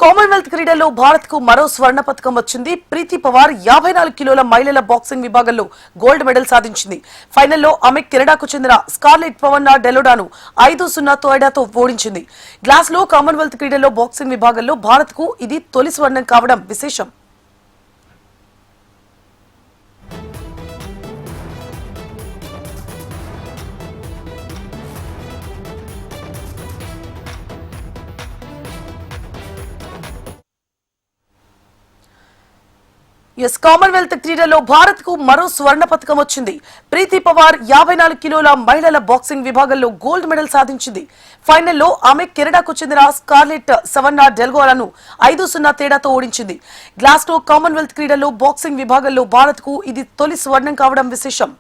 Commonwealth క్రీడల్లో భారత్ కు మరో స్వర్ణ పతకం వచ్చింది. ప్రీతి పవార్ 54 కిలోల మహిళల బాక్సింగ్ విభాగంలో గోల్డ్ మెడల్ సాధించింది. ఫైనల్లో ఆమె కెనడాకు చెందిన స్కార్లెట్ పవన్నా డెలోడాను 5-0 తేడాతో ఓడించింది. గ్లాస్లో కామన్వెల్త్ క్రీడల్లో బాక్సింగ్ విభాగంలో భారత్ కు ఇది తొలి స్వర్ణం కావడం విశేషం. కామన్వెల్త్ క్రీడల్లో భారత్ కు మరో స్వర్ణ పతకం వచ్చింది. ప్రీతి పవార్ 54 కిలోల మహిళల బాక్సింగ్ విభాగంలో గోల్డ్ మెడల్ సాధించింది. ఫైనల్లో ఆమె కెనడాకు చెందిన స్కార్లెట్ పవన్నా డెలోడాను 5-0 తేడాతో ఓడించింది. గ్లాస్గో కామన్వెల్త్ క్రీడల్లో బాక్సింగ్ విభాగంలో భారత్ కు ఇది తొలి స్వర్ణం కావడం విశేషం.